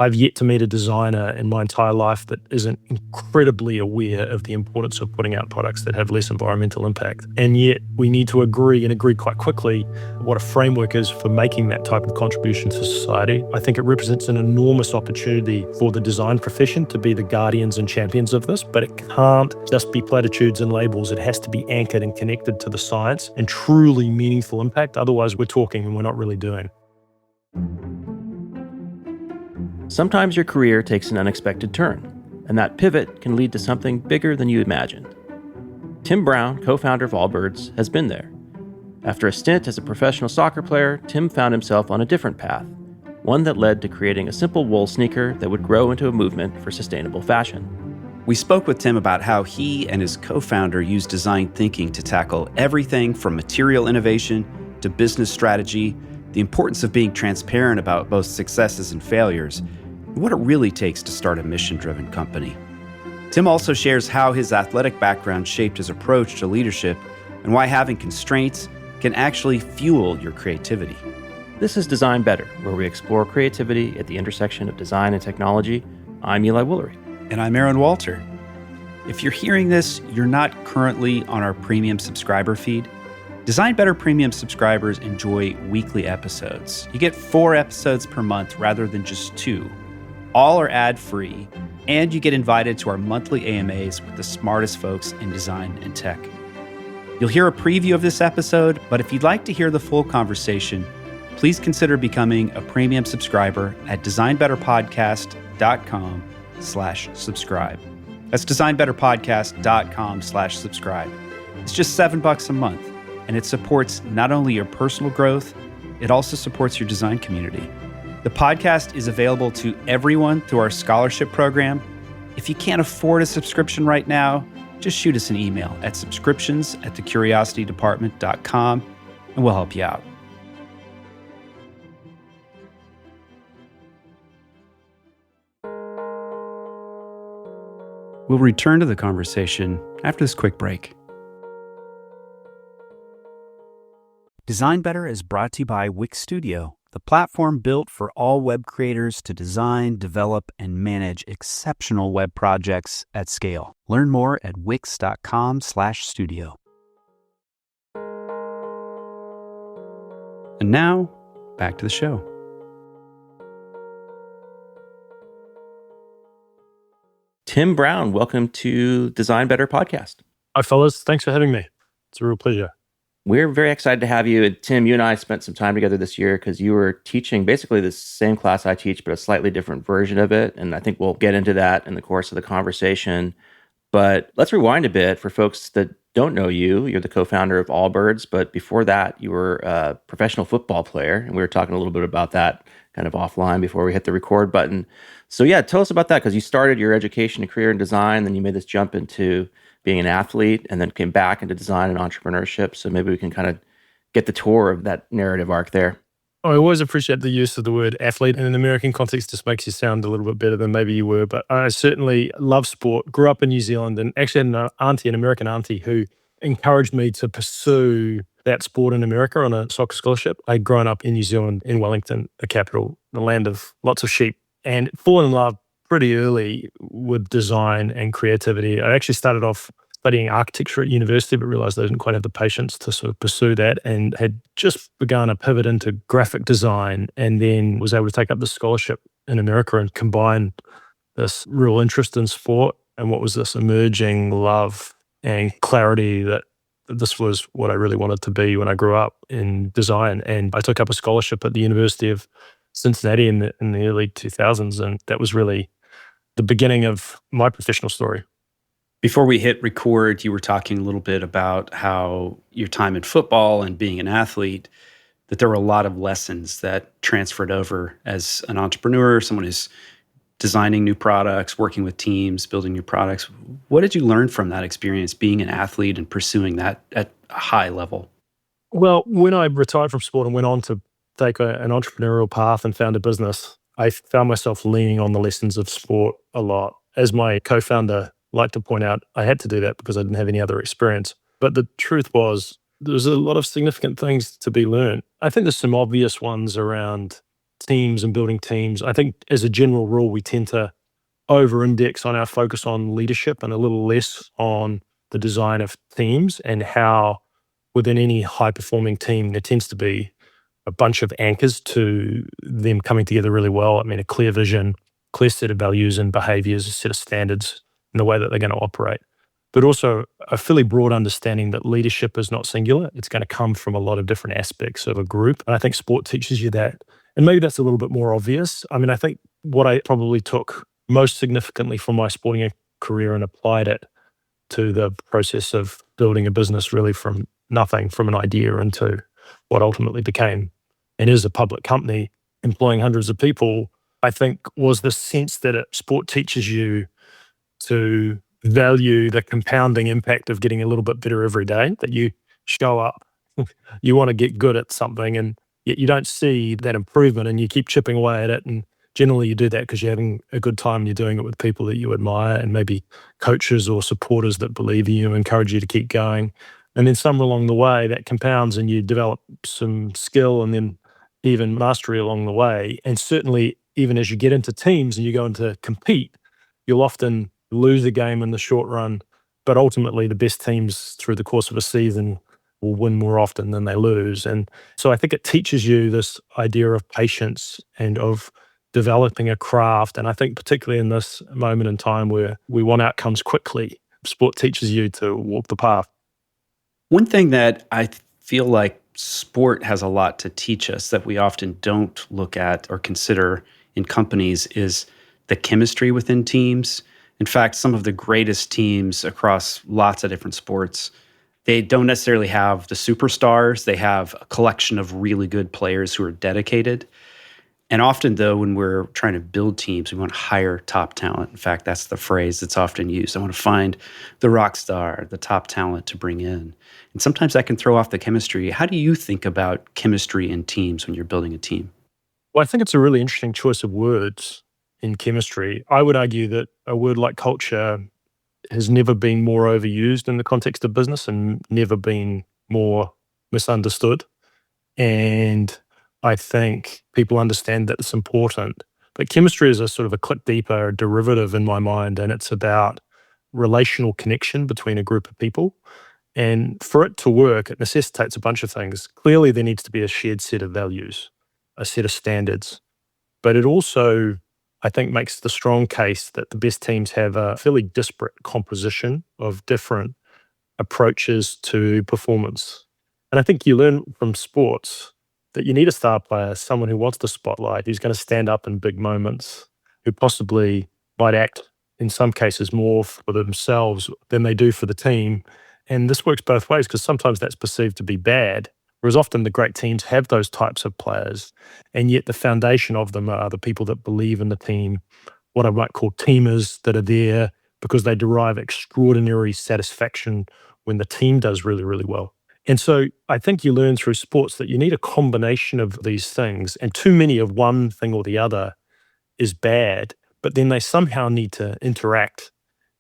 I've yet to meet a designer in my entire life that isn't incredibly aware of the importance of putting out products that have less environmental impact. And yet we need to agree, and agree quite quickly, what a framework is for making that type of contribution to society. I think it represents an enormous opportunity for the design profession to be the guardians and champions of this, but it can't just be platitudes and labels. It has to be anchored and connected to the science and truly meaningful impact. Otherwise, we're talking and we're not really doing. Sometimes your career takes an unexpected turn, and that pivot can lead to something bigger than you imagined. Tim Brown, co-founder of Allbirds, has been there. After a stint as a professional soccer player, Tim found himself on a different path, one that led to creating a simple wool sneaker that would grow into a movement for sustainable fashion. We spoke with Tim about how he and his co-founder use design thinking to tackle everything from material innovation to business strategy, the importance of being transparent about both successes and failures, and what it really takes to start a mission-driven company. Tim also shares how his athletic background shaped his approach to leadership and why having constraints can actually fuel your creativity. This is Design Better, where we explore creativity at the intersection of design and technology. I'm Eli Woolery. And I'm Aaron Walter. If you're hearing this, you're not currently on our premium subscriber feed. Design Better Premium subscribers enjoy weekly episodes. You get 4 episodes per month rather than just 2. All are ad-free, and you get invited to our monthly AMAs with the smartest folks in design and tech. You'll hear a preview of this episode, but if you'd like to hear the full conversation, please consider becoming a premium subscriber at designbetterpodcast.com/subscribe. That's designbetterpodcast.com/subscribe. It's just $7 a month. And it supports not only your personal growth, it also supports your design community. The podcast is available to everyone through our scholarship program. If you can't afford a subscription right now, just shoot us an email at subscriptions@thecuriositydepartment.com and we'll help you out. We'll return to the conversation after this quick break. Design Better is brought to you by Wix Studio, the platform built for all web creators to design, develop, and manage exceptional web projects at scale. Learn more at wix.com/studio. And now, back to the show. Tim Brown, welcome to Design Better Podcast. Hi, fellas. Thanks for having me. It's a real pleasure. We're very excited to have you. And Tim, you and I spent some time together this year because you were teaching basically the same class I teach, but a slightly different version of it. And I think we'll get into that in the course of the conversation. But let's rewind a bit for folks that don't know you. You're the co-founder of Allbirds, but before that, you were a professional football player. And we were talking a little bit about that kind of offline before we hit the record button. So yeah, tell us about that, because you started your education and career in design, then you made this jump into being an athlete, and then came back into design and entrepreneurship. So maybe we can kind of get the tour of that narrative arc there. I always appreciate the use of the word athlete. In an American context, just makes you sound a little bit better than maybe you were. But I certainly love sport, grew up in New Zealand, and actually had an American auntie who encouraged me to pursue that sport in America on a soccer scholarship. I'd grown up in New Zealand, in Wellington, the capital, the land of lots of sheep, and fallen in love pretty early with design and creativity. I actually started off studying architecture at university, but realized I didn't quite have the patience to sort of pursue that, and had just begun a pivot into graphic design, and then was able to take up the scholarship in America and combine this real interest in sport and what was this emerging love and clarity that this was what I really wanted to be when I grew up in design. And I took up a scholarship at the University of Cincinnati in the early 2000s, and that was really the beginning of my professional story. Before we hit record, you were talking a little bit about how your time in football and being an athlete, that there were a lot of lessons that transferred over as an entrepreneur, someone who's designing new products, working with teams, building new products. What did you learn from that experience, being an athlete and pursuing that at a high level? Well, when I retired from sport and went on to take an entrepreneurial path and found a business, I found myself leaning on the lessons of sport a lot. As my co-founder liked to point out, I had to do that because I didn't have any other experience. But the truth was, there's a lot of significant things to be learned. I think there's some obvious ones around teams and building teams, I think as a general rule, we tend to over-index on our focus on leadership and a little less on the design of teams, and how within any high-performing team, there tends to be a bunch of anchors to them coming together really well. I mean, a clear vision, clear set of values and behaviors, a set of standards in the way that they're going to operate, but also a fairly broad understanding that leadership is not singular. It's going to come from a lot of different aspects of a group. And I think sport teaches you that. And maybe that's a little bit more obvious. I mean, I think what I probably took most significantly from my sporting career and applied it to the process of building a business really from nothing, from an idea into what ultimately became and is a public company employing hundreds of people, I think was the sense that sport teaches you to value the compounding impact of getting a little bit better every day, that you show up, you want to get good at something, and yet you don't see that improvement and you keep chipping away at it. And generally you do that because you're having a good time and you're doing it with people that you admire and maybe coaches or supporters that believe in you, encourage you to keep going. And then somewhere along the way that compounds and you develop some skill and then even mastery along the way. And certainly even as you get into teams and you go into compete, you'll often lose a game in the short run, but ultimately the best teams through the course of a season will win more often than they lose. And so I think it teaches you this idea of patience and of developing a craft. And I think particularly in this moment in time where we want outcomes quickly, sport teaches you to walk the path. One thing that I feel like sport has a lot to teach us that we often don't look at or consider in companies is the chemistry within teams. In fact, some of the greatest teams across lots of different sports, they don't necessarily have the superstars. They have a collection of really good players who are dedicated. And often, though, when we're trying to build teams, we want to hire top talent. In fact, that's the phrase that's often used. I want to find the rock star, the top talent to bring in. And sometimes that can throw off the chemistry. How do you think about chemistry in teams when you're building a team? Well, I think it's a really interesting choice of words in chemistry. I would argue that a word like culture has never been more overused in the context of business and never been more misunderstood. And I think people understand that it's important. But chemistry is a sort of a click deeper derivative in my mind, and it's about relational connection between a group of people. And for it to work, it necessitates a bunch of things. Clearly, there needs to be a shared set of values, a set of standards. But it also, I think, makes the strong case that the best teams have a fairly disparate composition of different approaches to performance. And I think you learn from sports that you need a star player, someone who wants the spotlight, who's going to stand up in big moments, who possibly might act in some cases more for themselves than they do for the team. And this works both ways because sometimes that's perceived to be bad, whereas often the great teams have those types of players. And yet the foundation of them are the people that believe in the team, what I might call teamers that are there because they derive extraordinary satisfaction when the team does really, really well. And so I think you learn through sports that you need a combination of these things, and too many of one thing or the other is bad, but then they somehow need to interact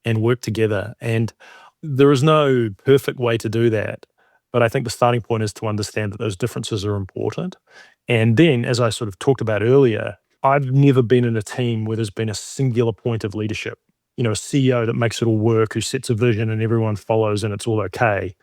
and work together. And there is no perfect way to do that. But I think the starting point is to understand that those differences are important. And then, as I sort of talked about earlier, I've never been in a team where there's been a singular point of leadership. You know, a CEO that makes it all work, who sets a vision and everyone follows and it's all okay.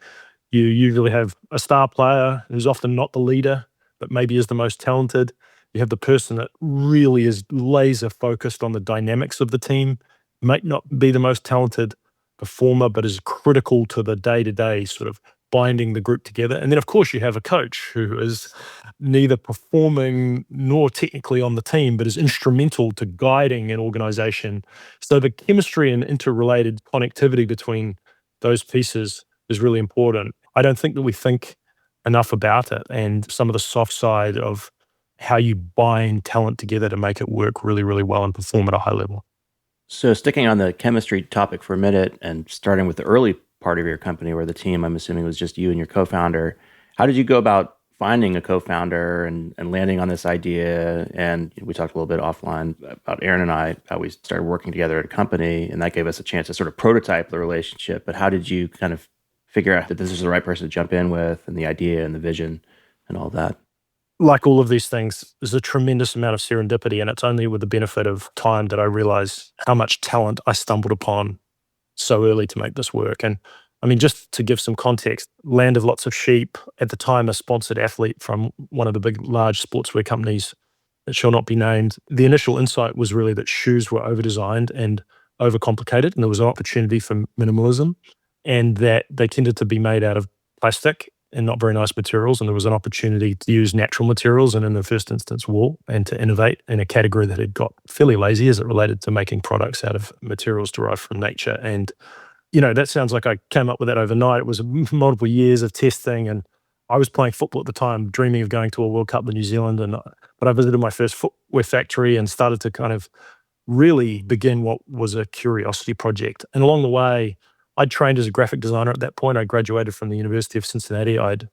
You usually have a star player who's often not the leader, but maybe is the most talented. You have the person that really is laser focused on the dynamics of the team, might not be the most talented performer, but is critical to the day-to-day sort of binding the group together. And then, of course, you have a coach who is neither performing nor technically on the team, but is instrumental to guiding an organization. So the chemistry and interrelated connectivity between those pieces is really important. I don't think that we think enough about it and some of the soft side of how you bind talent together to make it work really, really well and perform at a high level. So sticking on the chemistry topic for a minute and starting with the early part of your company where the team, I'm assuming, was just you and your co-founder, how did you go about finding a co-founder and landing on this idea? And we talked a little bit offline about Aaron and I, how we started working together at a company, and that gave us a chance to sort of prototype the relationship. But how did you kind of figure out that this is the right person to jump in with and the idea and the vision and all that? like all of these things, there's a tremendous amount of serendipity, and it's only with the benefit of time that I realize how much talent I stumbled upon so early to make this work. And I mean, just to give some context, Land of Lots of Sheep, at the time, a sponsored athlete from one of the big, large sportswear companies that shall not be named. The initial insight was really that shoes were over-designed and overcomplicated, and there was an opportunity for minimalism, and that they tended to be made out of plastic and not very nice materials. And there was an opportunity to use natural materials and, in the first instance, wool, and to innovate in a category that had got fairly lazy as it related to making products out of materials derived from nature. And that sounds like I came up with that overnight. It was multiple years of testing, and I was playing football at the time, dreaming of going to a World Cup in New Zealand. But I visited my first footwear factory and started to kind of really begin what was a curiosity project. And along the way, I'd trained as a graphic designer at that point. I graduated from the University of Cincinnati. I'd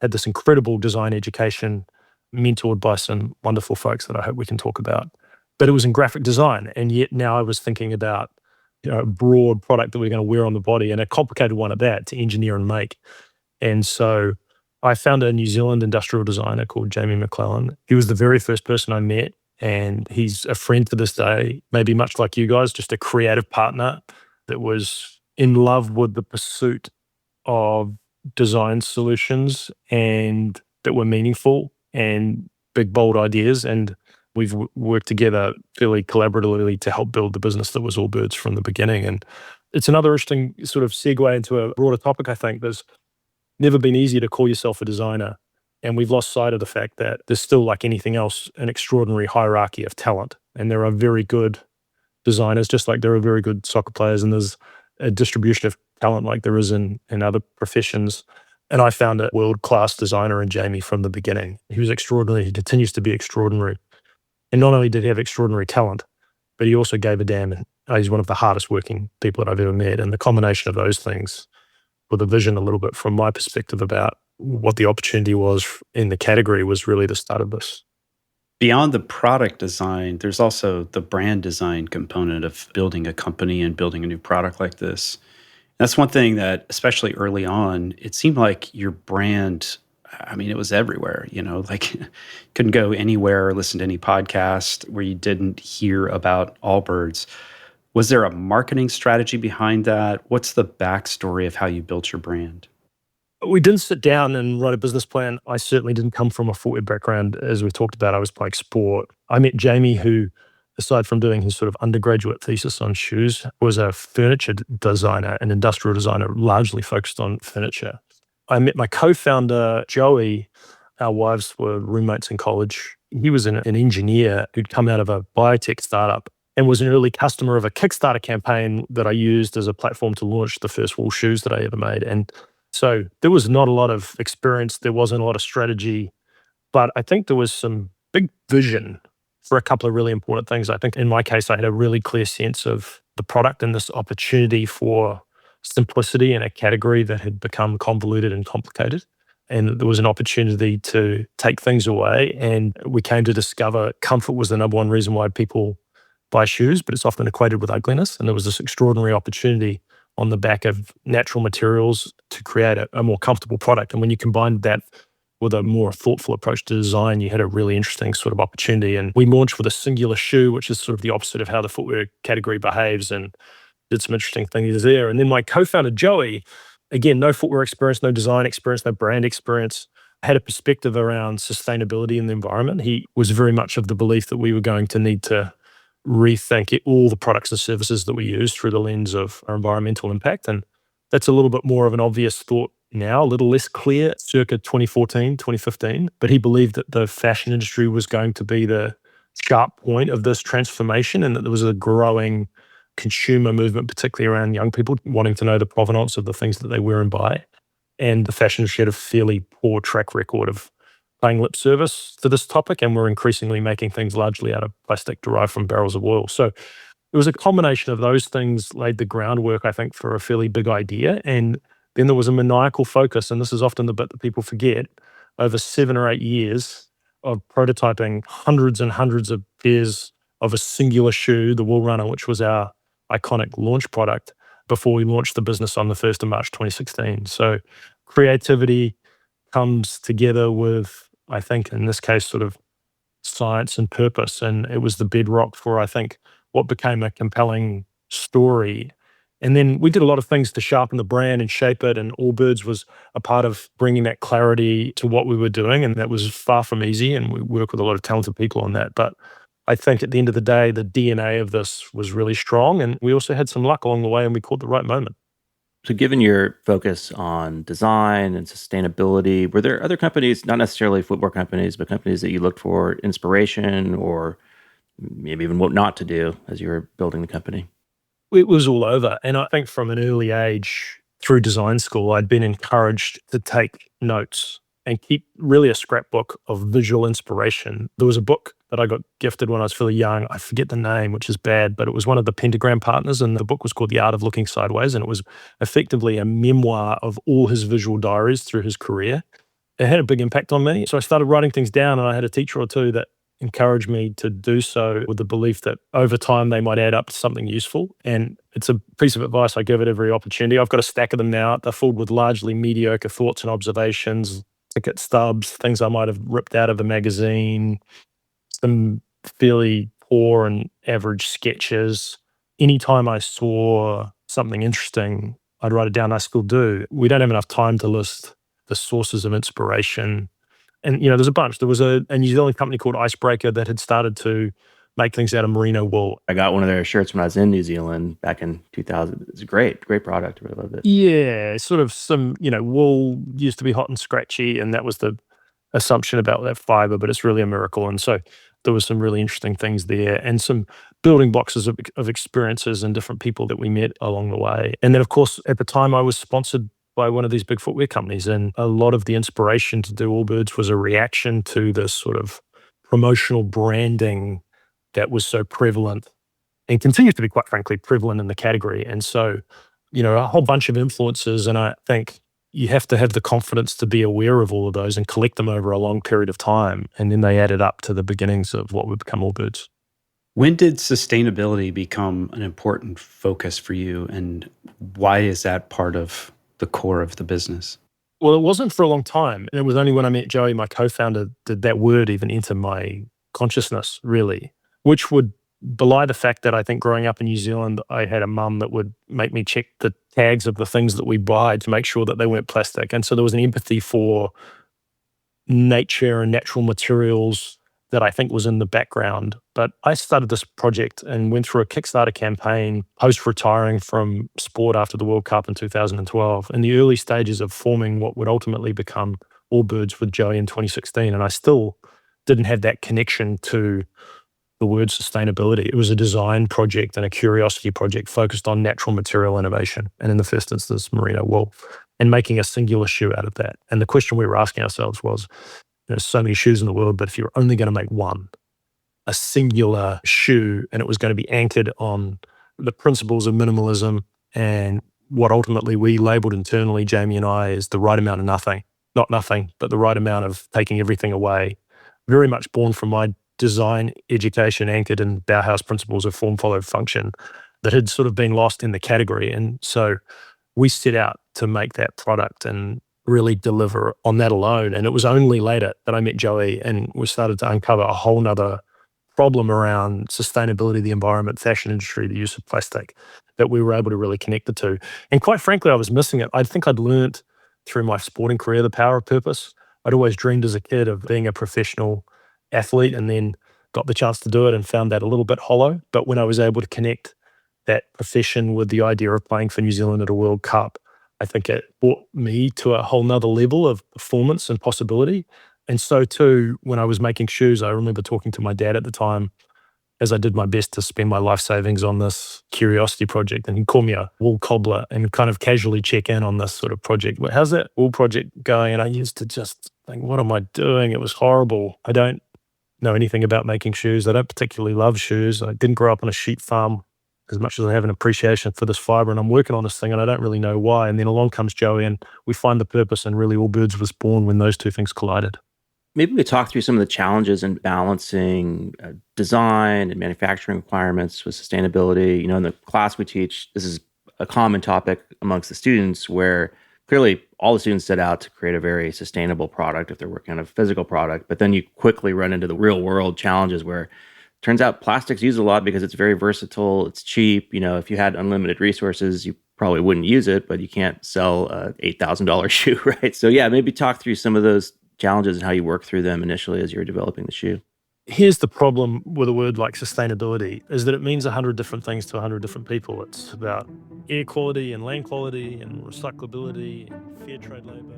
had this incredible design education, mentored by some wonderful folks that I hope we can talk about. But it was in graphic design. And yet now I was thinking about a broad product that we're going to wear on the body, and a complicated one at that, to engineer and make. And so I found a New Zealand industrial designer called Jamie McClellan. He was the very first person I met, and he's a friend to this day, maybe much like you guys, just a creative partner that was in love with the pursuit of design solutions and that were meaningful and big, bold ideas. And we've worked together fairly collaboratively to help build the business that was Allbirds from the beginning. And it's another interesting sort of segue into a broader topic, I think. There's never been easy to call yourself a designer. And we've lost sight of the fact that there's still, like anything else, an extraordinary hierarchy of talent. And there are very good designers, just like there are very good soccer players, and there's a distribution of talent like there is in other professions. And I found a world-class designer in Jamie from the beginning. He was extraordinary. He continues to be extraordinary. And not only did he have extraordinary talent, but he also gave a damn. And he's one of the hardest working people that I've ever met. And the combination of those things, with a vision a little bit from my perspective about what the opportunity was in the category, was really the start of this. Beyond the product design, there's also the brand design component of building a company and building a new product like this. That's one thing that, especially early on, it seemed like your brand, I mean, it was everywhere, like couldn't go anywhere or listen to any podcast where you didn't hear about Allbirds. Was there a marketing strategy behind that? What's the backstory of how you built your brand? We didn't sit down and write a business plan. I certainly didn't come from a footwear background. As we talked about, I was playing sport. I met Jamie, who, aside from doing his sort of undergraduate thesis on shoes, was a furniture designer, an industrial designer, largely focused on furniture. I met my co-founder, Joey. Our wives were roommates in college. He was an engineer who'd come out of a biotech startup and was an early customer of a Kickstarter campaign that I used as a platform to launch the first wool shoes that I ever made. And so there was not a lot of experience. There wasn't a lot of strategy, but I think there was some big vision for a couple of really important things. I think in my case, I had a really clear sense of the product and this opportunity for simplicity in a category that had become convoluted and complicated. And there was an opportunity to take things away. And we came to discover comfort was the number one reason why people buy shoes, but it's often equated with ugliness. And there was this extraordinary opportunity on the back of natural materials to create a more comfortable product. And when you combined that with a more thoughtful approach to design, you had a really interesting sort of opportunity. And we launched with a singular shoe, which is sort of the opposite of how the footwear category behaves, and did some interesting things there. And then my co-founder, Joey, again, no footwear experience, no design experience, no brand experience, had a perspective around sustainability in the environment. He was very much of the belief that we were going to need to rethink all the products and services that we use through the lens of our environmental impact. And that's a little bit more of an obvious thought now, a little less clear circa 2014, 2015. But he believed that the fashion industry was going to be the sharp point of this transformation, and that there was a growing consumer movement, particularly around young people wanting to know the provenance of the things that they wear and buy. And the fashion industry had a fairly poor track record of paying lip service to this topic, and we're increasingly making things largely out of plastic derived from barrels of oil. So it was a combination of those things laid the groundwork, I think, for a fairly big idea. And then there was a maniacal focus, and this is often the bit that people forget, over 7 or 8 years of prototyping hundreds and hundreds of pairs of a singular shoe, the Wool Runner, which was our iconic launch product, before we launched the business on the 1st of March 2016. So creativity comes together with I think in this case, sort of science and purpose. And it was the bedrock for, I think, what became a compelling story. And then we did a lot of things to sharpen the brand and shape it. And Allbirds was a part of bringing that clarity to what we were doing. And that was far from easy. And we work with a lot of talented people on that. But I think at the end of the day, the DNA of this was really strong. And we also had some luck along the way and we caught the right moment. So, given your focus on design and sustainability, were there other companies, not necessarily footwear companies, but companies that you looked for inspiration or maybe even what not to do as you were building the company? It was all over. And I think from an early age through design school, I'd been encouraged to take notes and keep really a scrapbook of visual inspiration. There was a book that I got gifted when I was fairly young. I forget the name, which is bad, but it was one of the Pentagram partners. And the book was called The Art of Looking Sideways. And it was effectively a memoir of all his visual diaries through his career. It had a big impact on me. So I started writing things down, and I had a teacher or two that encouraged me to do so with the belief that over time they might add up to something useful. And it's a piece of advice I give at every opportunity. I've got a stack of them now. They're filled with largely mediocre thoughts and observations, ticket stubs, things I might have ripped out of a magazine, some fairly poor and average sketches. Anytime I saw something interesting, I'd write it down. I still do. We don't have enough time to list the sources of inspiration. And, there's a bunch. There was a New Zealand company called Icebreaker that had started to make things out of merino wool. I got one of their shirts when I was in New Zealand back in 2000. It's a great product. I really loved it. Yeah, sort of some, wool used to be hot and scratchy, and that was the assumption about that fiber, but it's really a miracle. And so there was some really interesting things there and some building blocks of experiences and different people that we met along the way. And then, of course, at the time I was sponsored by one of these big footwear companies, and a lot of the inspiration to do Allbirds was a reaction to this sort of promotional branding that was so prevalent and continues to be, quite frankly, prevalent in the category. And so, a whole bunch of influences. And I think you have to have the confidence to be aware of all of those and collect them over a long period of time. And then they added up to the beginnings of what would become Allbirds. When did sustainability become an important focus for you, and why is that part of the core of the business? Well, it wasn't for a long time. And it was only when I met Joey, my co-founder, did that word even enter my consciousness, really, which would belie the fact that I think growing up in New Zealand, I had a mum that would make me check the tags of the things that we buy to make sure that they weren't plastic. And so there was an empathy for nature and natural materials that I think was in the background. But I started this project and went through a Kickstarter campaign post-retiring from sport after the World Cup in 2012, in the early stages of forming what would ultimately become Allbirds with Joey in 2016. And I still didn't have that connection to the word sustainability. It was a design project and a curiosity project focused on natural material innovation, and in the first instance, merino wool, and making a singular shoe out of that. And the question we were asking ourselves was, there's so many shoes in the world, but if you're only going to make one, a singular shoe, and it was going to be anchored on the principles of minimalism and what ultimately we labeled internally, Jamie and I, as the right amount of nothing. Not nothing, but the right amount of taking everything away. Very much born from my design education anchored in Bauhaus principles of form, follow, function that had sort of been lost in the category. And so we set out to make that product and really deliver on that alone. And it was only later that I met Joey and we started to uncover a whole nother problem around sustainability, the environment, fashion industry, the use of plastic, that we were able to really connect the two. And quite frankly, I was missing it. I think I'd learned through my sporting career the power of purpose. I'd always dreamed as a kid of being a professional athlete and then got the chance to do it and found that a little bit hollow. But when I was able to connect that profession with the idea of playing for New Zealand at a World Cup, I think it brought me to a whole nother level of performance and possibility. And so too, when I was making shoes, I remember talking to my dad at the time as I did my best to spend my life savings on this curiosity project. And he'd call me a wool cobbler and kind of casually check in on this sort of project. Well, how's that wool project going? And I used to just think, what am I doing? It was horrible. I don't know anything about making shoes. I don't particularly love shoes. I didn't grow up on a sheep farm as much as I have an appreciation for this fiber, and I'm working on this thing and I don't really know why. And then along comes Joey and we find the purpose, and really Allbirds was born when those two things collided. Maybe we talk through some of the challenges in balancing design and manufacturing requirements with sustainability. In the class we teach, this is a common topic amongst the students where clearly all the students set out to create a very sustainable product if they're working on a physical product, but then you quickly run into the real world challenges where it turns out plastics used a lot because it's very versatile, it's cheap. If you had unlimited resources, you probably wouldn't use it, but you can't sell a $8,000 shoe, right? So yeah, maybe talk through some of those challenges and how you work through them initially as you're developing the shoe. Here's the problem with a word like sustainability is that it means 100 different things to 100 different people. It's about air quality and land quality and recyclability and fair trade labor.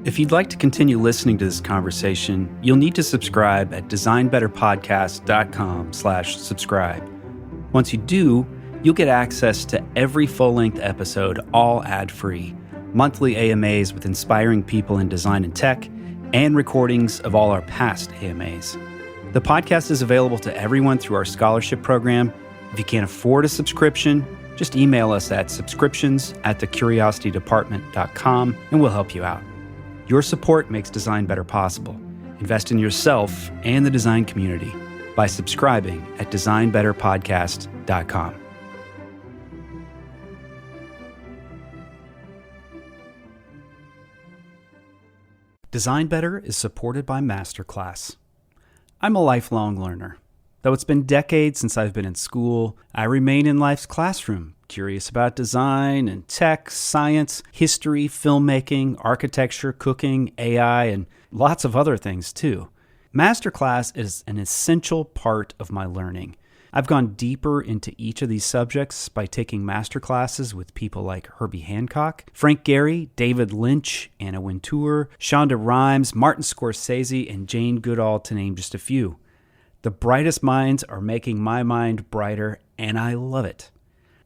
If you'd like to continue listening to this conversation, you'll need to subscribe at designbetterpodcast.com/subscribe. Once you do, you'll get access to every full-length episode, all ad-free, monthly AMAs with inspiring people in design and tech, and recordings of all our past AMAs. The podcast is available to everyone through our scholarship program. If you can't afford a subscription, just email us at subscriptions@thecuriositydepartment.com and we'll help you out. Your support makes Design Better possible. Invest in yourself and the design community by subscribing at designbetterpodcast.com. Design Better is supported by Masterclass. I'm a lifelong learner. Though it's been decades since I've been in school, I remain in life's classroom, curious about design and tech, science, history, filmmaking, architecture, cooking, AI, and lots of other things too. Masterclass is an essential part of my learning. I've gone deeper into each of these subjects by taking masterclasses with people like Herbie Hancock, Frank Gehry, David Lynch, Anna Wintour, Shonda Rhimes, Martin Scorsese, and Jane Goodall, to name just a few. The brightest minds are making my mind brighter, and I love it.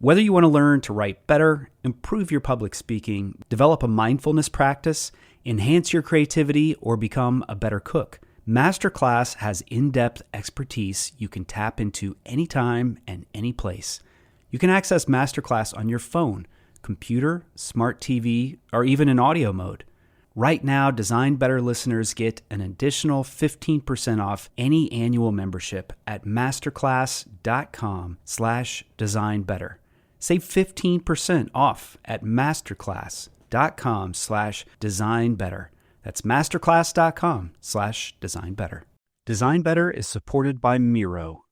Whether you want to learn to write better, improve your public speaking, develop a mindfulness practice, enhance your creativity, or become a better cook, Masterclass has in-depth expertise you can tap into anytime and any place. You can access Masterclass on your phone, computer, smart TV, or even in audio mode. Right now, Design Better listeners get an additional 15% off any annual membership at masterclass.com/designbetter. Save 15% off at masterclass.com/designbetter. That's masterclass.com/designbetter. Design Better is supported by Miro.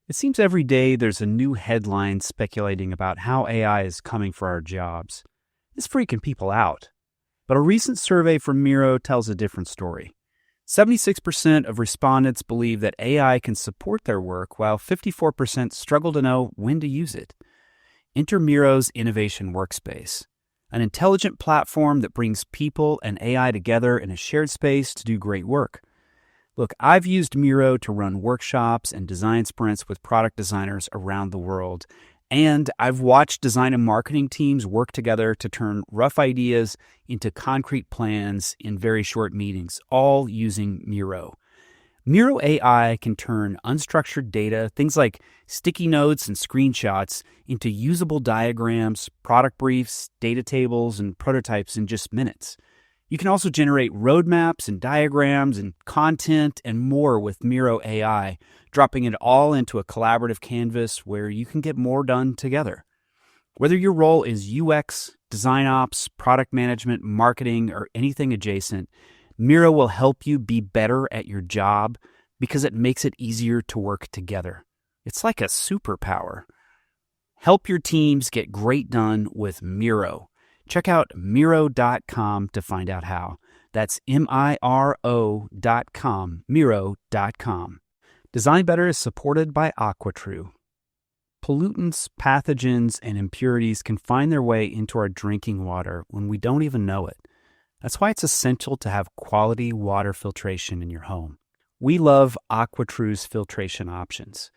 It seems every day there's a new headline speculating about how AI is coming for our jobs. It's freaking people out. But a recent survey from Miro tells a different story. 76% of respondents believe that AI can support their work, while 54% struggle to know when to use it. Enter Miro's Innovation Workspace, an intelligent platform that brings people and AI together in a shared space to do great work. Look, I've used Miro to run workshops and design sprints with product designers around the world, and I've watched design and marketing teams work together to turn rough ideas into concrete plans in very short meetings, all using Miro. Miro AI can turn unstructured data, things like sticky notes and screenshots, into usable diagrams, product briefs, data tables, and prototypes in just minutes. You can also generate roadmaps and diagrams and content and more with Miro AI, dropping it all into a collaborative canvas where you can get more done together. Whether your role is UX, design ops, product management, marketing, or anything adjacent, Miro will help you be better at your job because it makes it easier to work together. It's like a superpower. Help your teams get great done with Miro. Check out Miro.com to find out how. That's Miro.com, Miro.com. Design Better is supported by AquaTrue. Pollutants, pathogens, and impurities can find their way into our drinking water when we don't even know it. That's why it's essential to have quality water filtration in your home. We love AquaTrue's filtration options.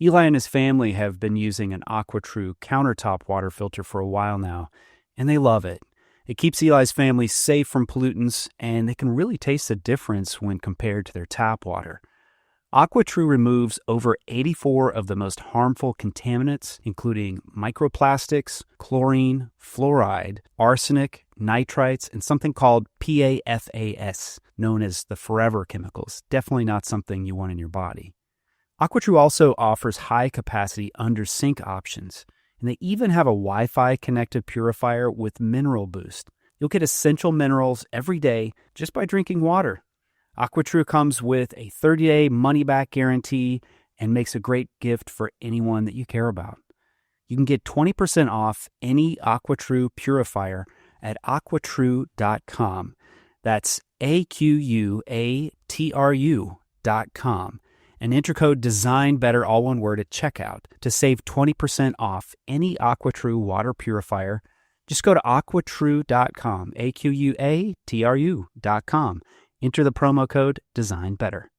Eli and his family have been using an AquaTrue countertop water filter for a while now, and they love it. It keeps Eli's family safe from pollutants, and they can really taste the difference when compared to their tap water. AquaTrue removes over 84 of the most harmful contaminants, including microplastics, chlorine, fluoride, arsenic, nitrites, and something called PAFAS, known as the forever chemicals. Definitely not something you want in your body. AquaTrue also offers high-capacity under-sink options. And they even have a Wi-Fi connected purifier with Mineral Boost. You'll get essential minerals every day just by drinking water. AquaTrue comes with a 30-day money-back guarantee and makes a great gift for anyone that you care about. You can get 20% off any AquaTrue purifier at aquatrue.com. That's AQUATRU.com. And enter code DESIGNBETTER, all one word, at checkout to save 20% off any AquaTrue water purifier. Just go to aquatrue.com, AQUATRU.com. Enter the promo code DESIGNBETTER.